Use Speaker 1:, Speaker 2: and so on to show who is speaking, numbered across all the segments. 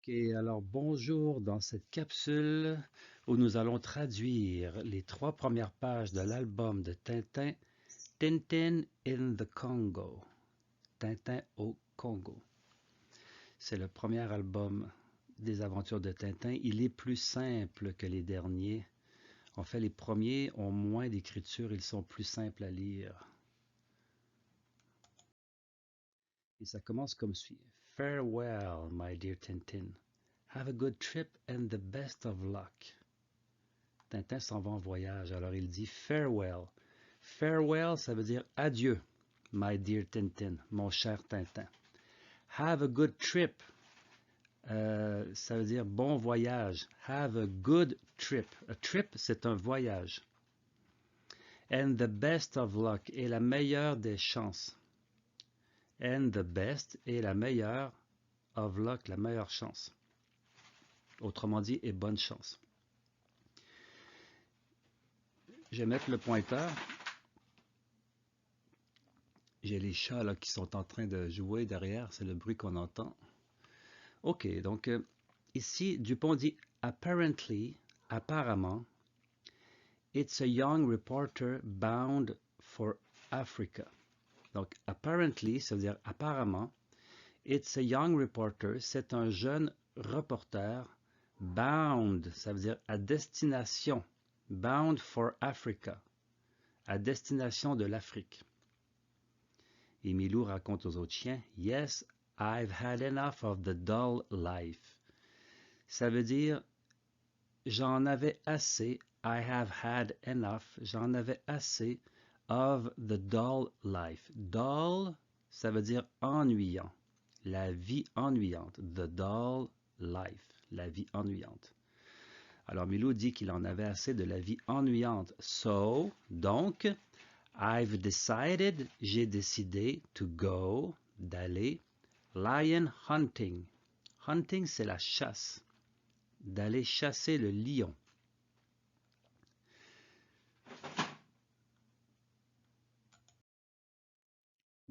Speaker 1: Ok, alors bonjour dans cette capsule où nous allons traduire les 3 premières pages de l'album de Tintin, Tintin in the Congo, Tintin au Congo. C'est le premier album des aventures de Tintin. Il est plus simple que les derniers. En fait, les premiers ont moins d'écriture, ils sont plus simples à lire. Et ça commence comme suit. Farewell, my dear Tintin. Have a good trip and the best of luck. Tintin s'en va en voyage, alors il dit farewell. Farewell, ça veut dire adieu, my dear Tintin, mon cher Tintin. Have a good trip, ça veut dire bon voyage. Have a good trip. A trip, c'est un voyage. And the best of luck, et la meilleure des chances. And the best, et la meilleure of luck, la meilleure chance. Autrement dit, et bonne chance. Je vais mettre le pointeur. J'ai les chats là, qui sont en train de jouer derrière, c'est le bruit qu'on entend. Ok, donc ici, Dupont dit apparently, apparemment, it's a young reporter bound for Africa. Donc, apparently, ça veut dire apparemment, it's a young reporter, c'est un jeune reporter, bound, ça veut dire à destination, bound for Africa, à destination de l'Afrique. Et Milou raconte aux autres chiens, yes, I've had enough of the dull life. Ça veut dire, j'en avais assez, I have had enough, j'en avais assez of the dull life. Dull, ça veut dire ennuyant, la vie ennuyante. The dull life, la vie ennuyante. Alors Milou dit qu'il en avait assez de la vie ennuyante. So, donc, I've decided, j'ai décidé, to go, d'aller, lion hunting. Hunting, c'est la chasse. D'aller chasser le lion.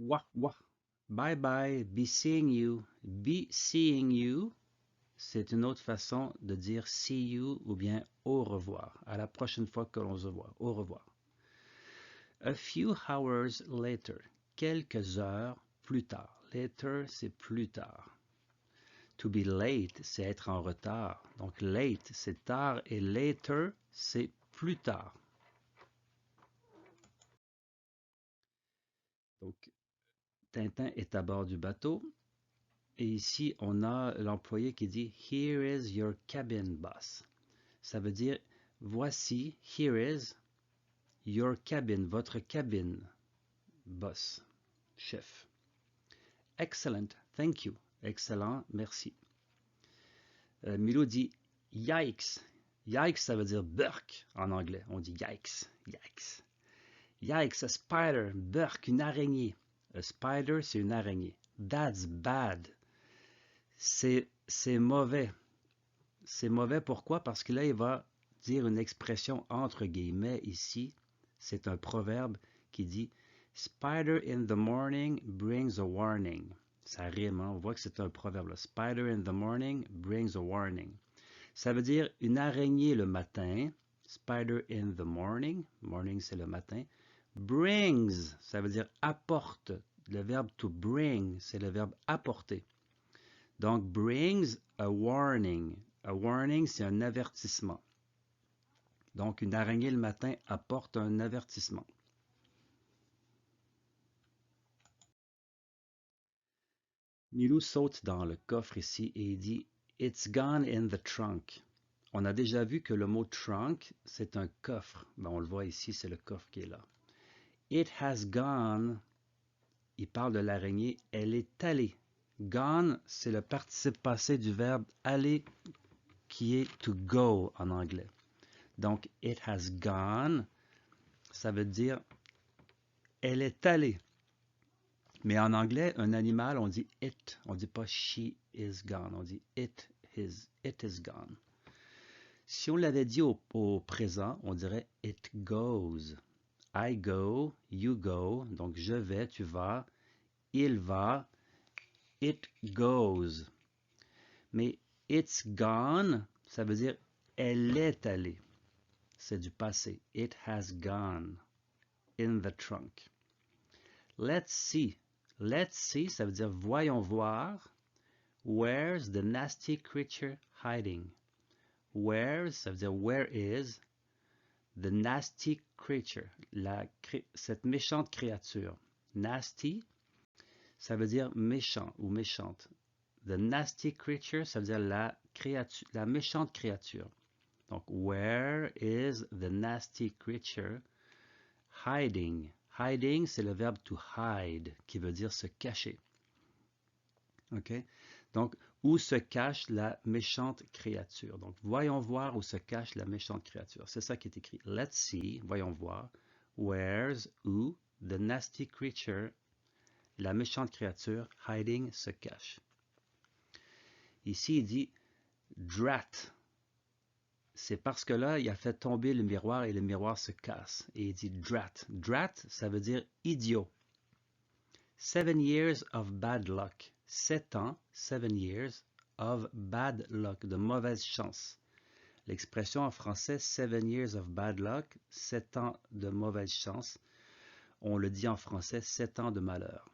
Speaker 1: Wah, wah. Bye bye, be seeing you. Be seeing you, c'est une autre façon de dire see you ou bien au revoir. À la prochaine fois que l'on se voit. Au revoir. A few hours later. Quelques heures plus tard. Later, c'est plus tard. To be late, c'est être en retard. Donc late, c'est tard et later, c'est plus tard. Donc Tintin est à bord du bateau et ici on a l'employé qui dit Here is your cabin boss. Ça veut dire voici, here is your cabin, votre cabine, boss, chef. Excellent, thank you. Excellent, merci. Milou dit yikes. Yikes, ça veut dire burk en anglais. On dit yikes, yikes. Yikes, a spider, burk, une araignée. A spider, c'est une araignée. That's bad. C'est mauvais. C'est mauvais pourquoi? Parce que là, il va dire une expression entre guillemets ici. C'est un proverbe qui dit Spider in the morning brings a warning. Ça rime, hein? On voit que c'est un proverbe. Là. Spider in the morning brings a warning. Ça veut dire une araignée le matin. Spider in the morning. Morning, c'est le matin. Brings, ça veut dire apporte. Le verbe to bring, c'est le verbe apporter. Donc, brings a warning. A warning, c'est un avertissement. Donc, une araignée le matin apporte un avertissement. Milou saute dans le coffre ici et il dit « It's gone in the trunk ». On a déjà vu que le mot « trunk », c'est un coffre. Ben, on le voit ici, c'est le coffre qui est là. « It has gone », il parle de l'araignée, elle est allée. « Gone », c'est le participe passé du verbe « aller » qui est « to go » en anglais. Donc, « it has gone », ça veut dire « elle est allée ». Mais en anglais, un animal, on dit it. On ne dit pas she is gone. On dit it is gone. Si on l'avait dit au présent, on dirait it goes. I go, you go. Donc je vais, tu vas. Il va, it goes. Mais It's gone, ça veut dire elle est allée. C'est du passé. It has gone in the trunk. Let's see. Let's see, ça veut dire voyons voir. Where's the nasty creature hiding? Where's, ça veut dire where is the nasty creature? Cette méchante créature. Nasty, ça veut dire méchant ou méchante. The nasty creature, ça veut dire la méchante créature. Donc, where is the nasty creature hiding? Hiding, c'est le verbe to hide, qui veut dire se cacher. OK? Donc, où se cache la méchante créature? Donc, voyons voir où se cache la méchante créature. C'est ça qui est écrit. Let's see, voyons voir. Where's, où, the nasty creature, la méchante créature, hiding, se cache. Ici, il dit drat. C'est parce que là, il a fait tomber le miroir et le miroir se casse. Et il dit drat. Drat, ça veut dire idiot. 7 years of bad luck. 7 ans, 7 years of bad luck, de mauvaise chance. L'expression en français 7 years of bad luck, 7 ans de mauvaise chance. On le dit en français 7 ans de malheur.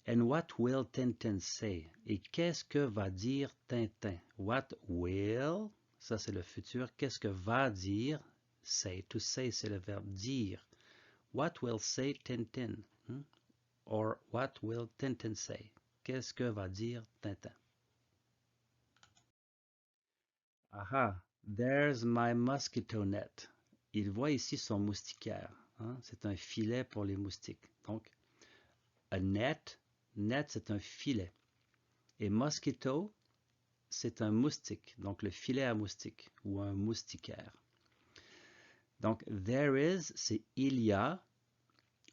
Speaker 1: And what will Tintin say? Et qu'est-ce que va dire Tintin? What will, ça c'est le futur. Qu'est-ce que va dire? Say. To say, c'est le verbe dire. What will say Tintin? Or what will Tintin say? Qu'est-ce que va dire Tintin? Aha, there's my mosquito net. Il voit ici son moustiquaire. C'est un filet pour les moustiques. Donc, a net, net c'est un filet. Et mosquito, c'est un moustique. Donc, le filet à moustique ou un moustiquaire. Donc, there is, c'est il y a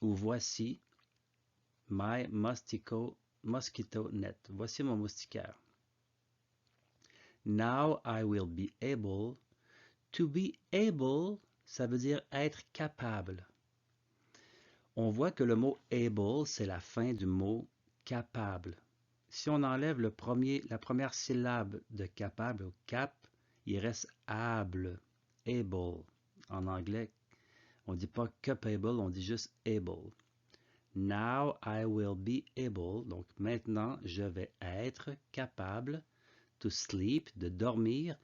Speaker 1: ou voici my mosquito net. Voici mon moustiquaire. Now I will be able. To be able, ça veut dire être capable. On voit que le mot able, c'est la fin du mot capable. Si on enlève la première syllabe de capable, cap, il reste able, able. En anglais, on ne dit pas capable, on dit juste able. Now I will be able, donc maintenant je vais être capable to sleep, de dormir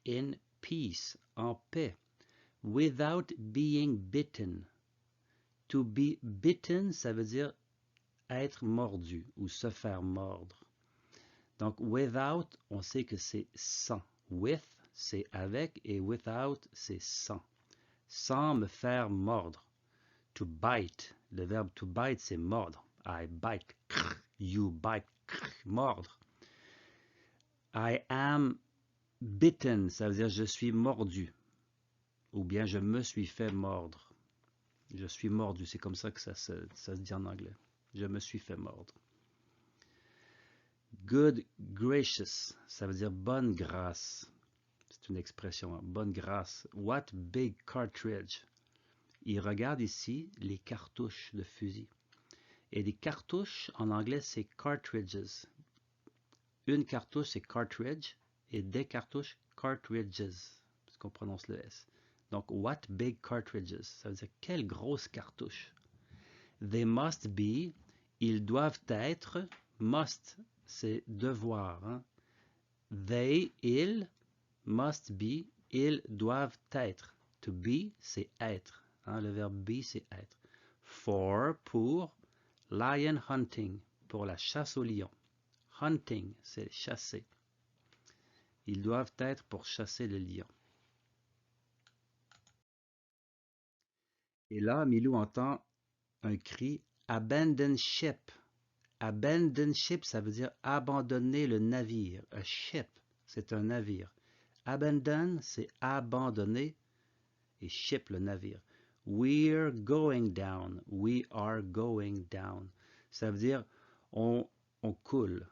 Speaker 1: in peace, en paix, without being bitten. To be bitten, ça veut dire être mordu ou se faire mordre. Donc, without, on sait que c'est sans. With, c'est avec, et without, c'est sans. Sans me faire mordre. To bite, le verbe to bite, c'est mordre. I bite, you bite, mordre. I am bitten, ça veut dire je suis mordu. Ou bien je me suis fait mordre. Je suis mordu, c'est comme ça que ça se dit en anglais. Je me suis fait mordre. Good gracious, ça veut dire bonne grâce. C'est une expression, bonne grâce. What big cartridge. Il regarde ici les cartouches de fusil. Et les cartouches, en anglais, c'est cartridges. Une cartouche, c'est cartridge. Et des cartouches, cartridges. Parce qu'on prononce le S. Donc, what big cartridges. Ça veut dire quelle grosse cartouche. They must be. Ils doivent être. Must, c'est devoir. They, ils, must be, ils doivent être. To be, c'est être. Le verbe be, c'est être. For, pour, lion hunting, pour la chasse au lion. Hunting, c'est chasser. Ils doivent être pour chasser le lion. Et là, Milou entend un cri « Abandon ship ». Abandon ship, ça veut dire abandonner le navire. A ship, c'est un navire. Abandon, c'est abandonner. Et ship, le navire. We're going down. We are going down. Ça veut dire on coule.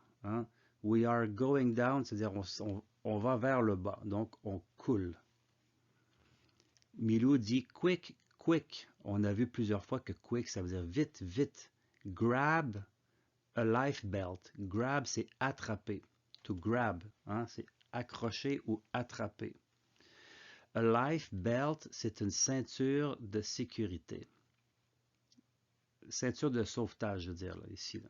Speaker 1: We are going down, c'est-à-dire on va vers le bas. Donc, on coule. Milou dit quick, quick. On a vu plusieurs fois que quick, ça veut dire vite, vite. Grab a life belt. Grab, c'est attraper. to grab, hein, c'est accrocher ou attraper. A life belt, c'est une ceinture de sécurité. Ceinture de sauvetage, je veux dire, là, ici. Là.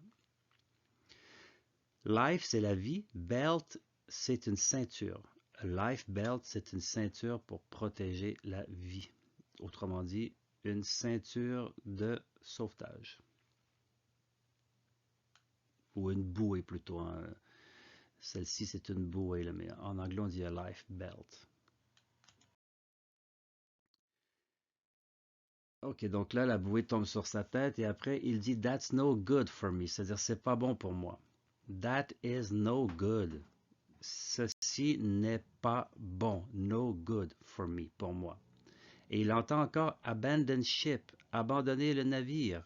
Speaker 1: Life, c'est la vie. Belt, c'est une ceinture. A life belt, c'est une ceinture pour protéger la vie. Autrement dit, une ceinture de sauvetage. Ou une bouée plutôt. Hein. Celle-ci, c'est une bouée, là, mais en anglais, on dit a life belt. Ok, donc là, la bouée tombe sur sa tête et après, il dit That's no good for me, c'est-à-dire c'est pas bon pour moi. That is no good. Ceci n'est pas bon. No good for me, pour moi. Et il entend encore abandon ship, abandonner le navire.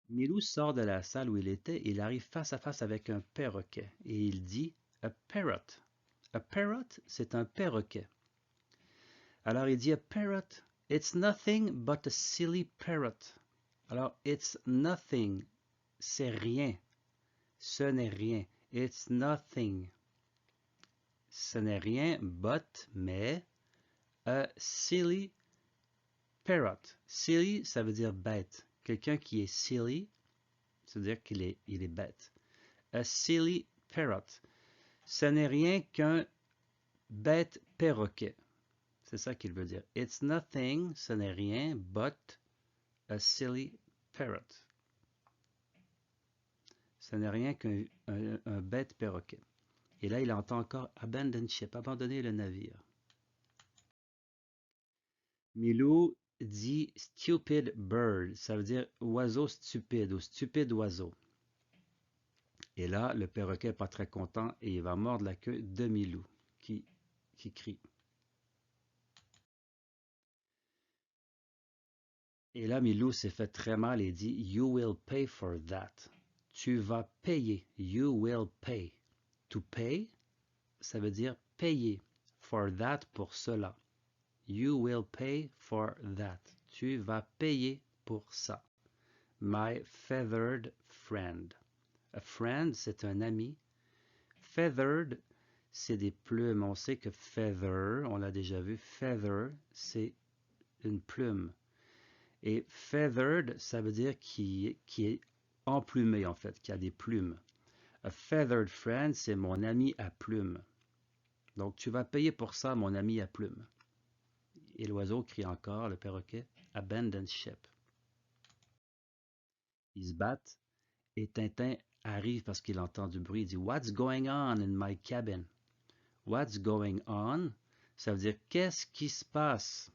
Speaker 1: Milou sort de la salle où il était et il arrive face à face avec un perroquet. Et il dit A parrot. A parrot, c'est un perroquet. Alors il dit A parrot, it's nothing but a silly parrot. Alors, it's nothing, c'est rien. Ce n'est rien. It's nothing. Ce n'est rien, but, mais, a silly parrot. Silly, ça veut dire bête. Quelqu'un qui est silly, ça veut dire il est bête. A silly parrot. Ce n'est rien qu'un bête perroquet. C'est ça qu'il veut dire. It's nothing, ce n'est rien, but a silly parrot. Ce n'est rien qu'un bête perroquet. Et là, il entend encore abandon ship, abandonner le navire. Milou dit stupid bird, ça veut dire oiseau stupide ou stupide oiseau. Et là, le perroquet n'est pas très content et il va mordre la queue de Milou qui crie. Et là, Milou s'est fait très mal et dit You will pay for that. Tu vas payer. You will pay. To pay, ça veut dire payer. For that, pour cela. You will pay for that. Tu vas payer pour ça. My feathered friend. A friend, c'est un ami. Feathered, c'est des plumes. On sait que feather, on l'a déjà vu, feather, c'est une plume. Et feathered, ça veut dire qui est emplumé, en fait, qui a des plumes. A feathered friend, c'est mon ami à plumes. Donc, tu vas payer pour ça, mon ami à plumes. Et l'oiseau crie encore, le perroquet, abandon ship. Ils se battent et Tintin arrive parce qu'il entend du bruit. Il dit What's going on in my cabin? What's going on? Ça veut dire qu'est-ce qui se passe?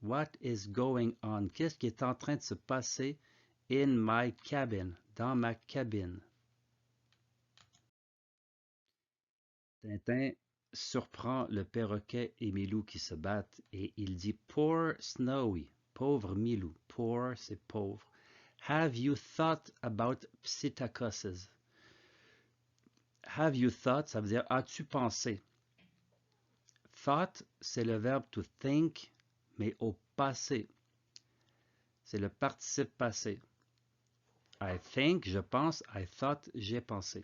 Speaker 1: What is going on? Qu'est-ce qui est en train de se passer in my cabin? Dans ma cabine. Tintin surprend le perroquet et Milou qui se battent et il dit Poor Snowy, pauvre Milou. Poor, c'est pauvre. Have you thought about psittacoses? Have you thought, ça veut dire as-tu pensé? Thought, c'est le verbe to think, mais au passé. C'est le participe passé. I think, je pense. I thought, j'ai pensé.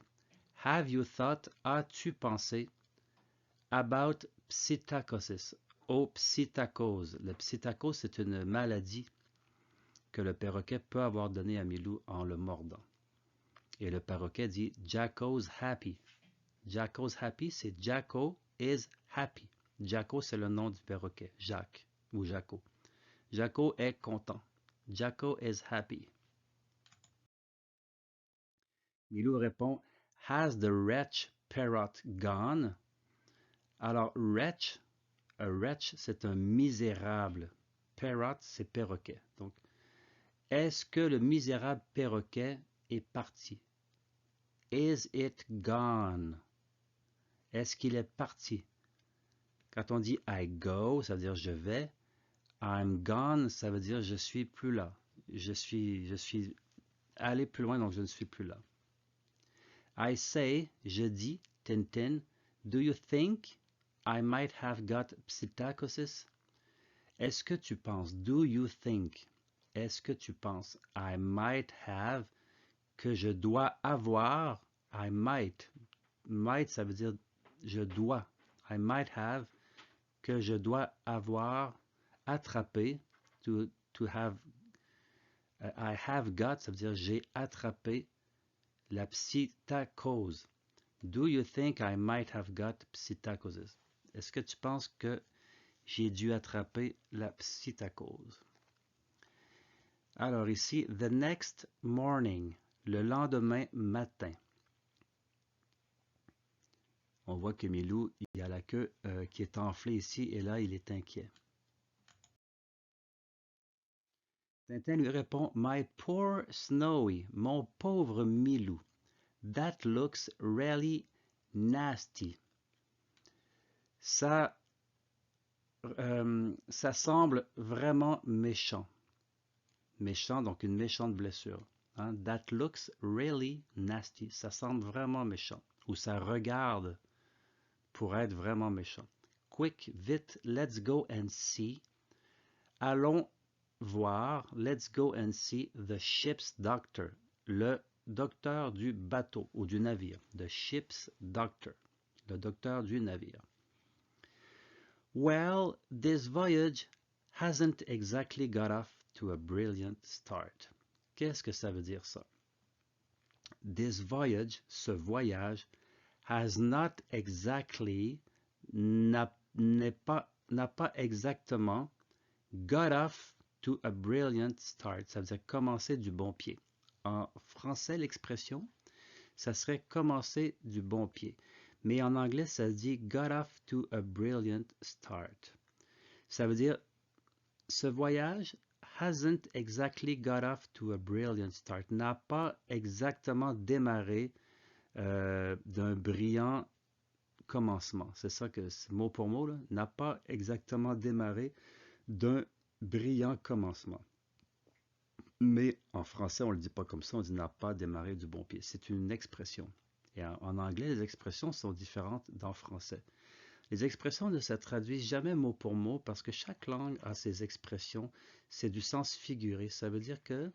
Speaker 1: Have you thought, as-tu pensé? About psittacosis, au psittacose. Le psittacose, c'est une maladie que le perroquet peut avoir donnée à Milou en le mordant. Et le perroquet dit Jacko's happy. Jacko's happy, c'est Jacko is happy. Jacko, c'est le nom du perroquet, Jacques ou Jacko. Jacko est content. Jacko is happy. Milou répond Has the wretch parrot gone? Alors, wretch, a wretch, c'est un misérable. Parrot, c'est perroquet. Donc, est-ce que le misérable perroquet est parti? Is it gone? Est-ce qu'il est parti? Quand on dit I go, ça veut dire je vais. I'm gone, ça veut dire je suis plus là. Je suis allé plus loin, donc je ne suis plus là. I say, je dis, Tintin, do you think I might have got psittacosis? Est-ce que tu penses, do you think, est-ce que tu penses, I might have, que je dois avoir, I might. Might, ça veut dire je dois. I might have, que je dois avoir attrapé, to have, I have got, ça veut dire j'ai attrapé la psittacose. Do you think I might have got psittacosis? Est-ce que tu penses que j'ai dû attraper la psittacose? Alors ici, the next morning, le lendemain matin. On voit que Milou, il a la queue qui est enflée ici et là, il est inquiet. Tintin lui répond, My poor Snowy, mon pauvre Milou, that looks really nasty. Ça semble vraiment méchant. Méchant, donc une méchante blessure. Hein? That looks really nasty. Ça semble vraiment méchant. Ou ça regarde pour être vraiment méchant. Quick, vite, let's go and see. Allons voir, let's go and see the ship's doctor. Le docteur du bateau ou du navire. The ship's doctor. Le docteur du navire. Well, this voyage hasn't exactly got off to a brilliant start. Qu'est-ce que ça veut dire ça? This voyage, ce voyage, has not exactly, n'a pas exactement got off to a brilliant start. Ça veut dire commencer du bon pied. En français, l'expression, ça serait commencer du bon pied. Mais en anglais, ça se dit got off to a brilliant start. Ça veut dire ce voyage hasn't exactly got off to a brilliant start. N'a pas exactement démarré d'un brillant commencement. C'est ça que c'est mot pour mot, là. N'a pas exactement démarré d'un brillant commencement. Mais en français, on ne le dit pas comme ça, on dit n'a pas démarré du bon pied. C'est une expression. Et en anglais, les expressions sont différentes d'en français. Les expressions ne se traduisent jamais mot pour mot parce que chaque langue a ses expressions. C'est du sens figuré. Ça veut dire que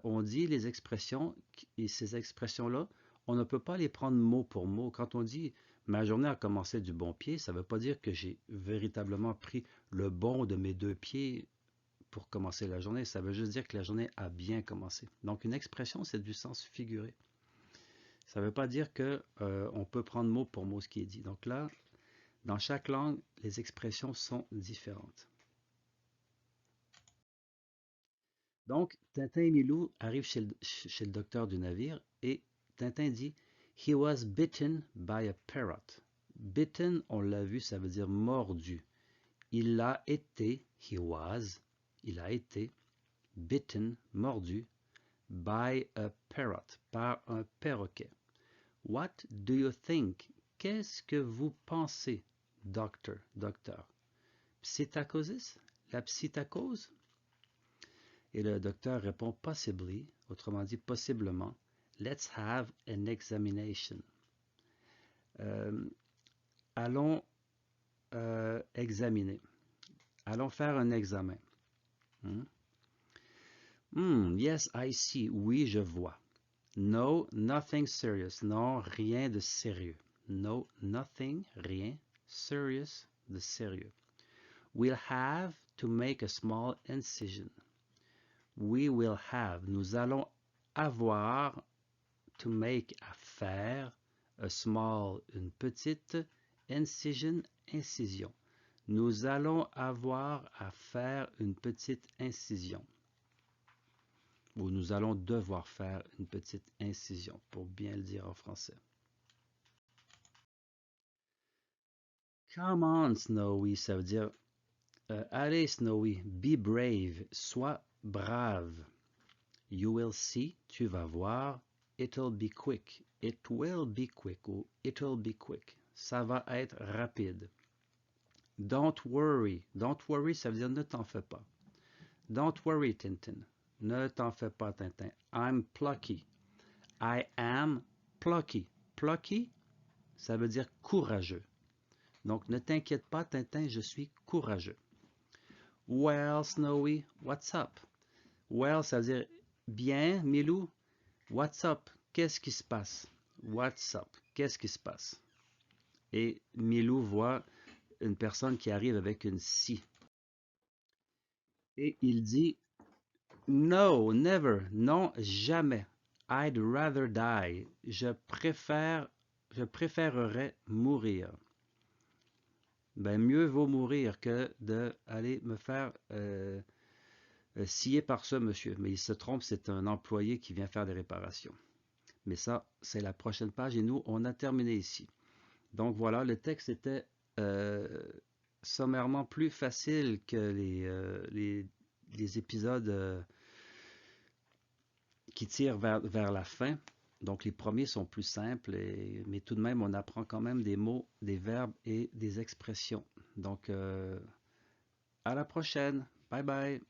Speaker 1: on dit les expressions et ces expressions-là, on ne peut pas les prendre mot pour mot. Quand on dit ma journée a commencé du bon pied, ça ne veut pas dire que j'ai véritablement pris le bon de mes deux pieds pour commencer la journée. Ça veut juste dire que la journée a bien commencé. Donc une expression, c'est du sens figuré. Ça ne veut pas dire que on peut prendre mot pour mot ce qui est dit. Donc là, dans chaque langue, les expressions sont différentes. Donc, Tintin et Milou arrivent chez le docteur du navire et Tintin dit « He was bitten by a parrot ». Bitten, on l'a vu, ça veut dire mordu. Il a été, il a été, bitten, mordu, by a parrot, par un perroquet. What do you think? Qu'est-ce que vous pensez, docteur? Psittacosis? La psittacose? Et le docteur répond possibly, autrement dit possiblement. Let's have an examination. Allons examiner. Allons faire un examen. Yes, I see. Oui, je vois. No, nothing serious. Non, rien de sérieux. No, nothing, rien. Serious, de sérieux. We'll have to make a small incision. We will have. Nous allons avoir to make, à faire, a small, une petite, incision, incision. Nous allons avoir à faire une petite incision. Ou nous allons devoir faire une petite incision, pour bien le dire en français. Come on, Snowy, ça veut dire allez, Snowy, be brave, sois brave. You will see, tu vas voir. It'll be quick. It will be quick ou it'll be quick. Ça va être rapide. Don't worry. Don't worry, ça veut dire ne t'en fais pas. Don't worry, Tintin. Ne t'en fais pas, Tintin. I'm plucky. I am plucky. Plucky, ça veut dire courageux. Donc, ne t'inquiète pas, Tintin, je suis courageux. Well, Snowy, what's up? Well, ça veut dire bien, Milou. What's up? Qu'est-ce qui se passe? What's up? Qu'est-ce qui se passe? Et Milou voit une personne qui arrive avec une scie. Et il dit, no, never, non, jamais. I'd rather die. Je préférerais mourir. Ben, mieux vaut mourir que d'aller me faire scier par ce monsieur. Mais il se trompe, c'est un employé qui vient faire des réparations. Mais ça, c'est la prochaine page et nous, on a terminé ici. Donc voilà, le texte était euh, sommairement plus facile que les épisodes qui tirent vers la fin. Donc les premiers sont plus simples, mais tout de même, on apprend quand même des mots, des verbes et des expressions. Donc à la prochaine. Bye bye.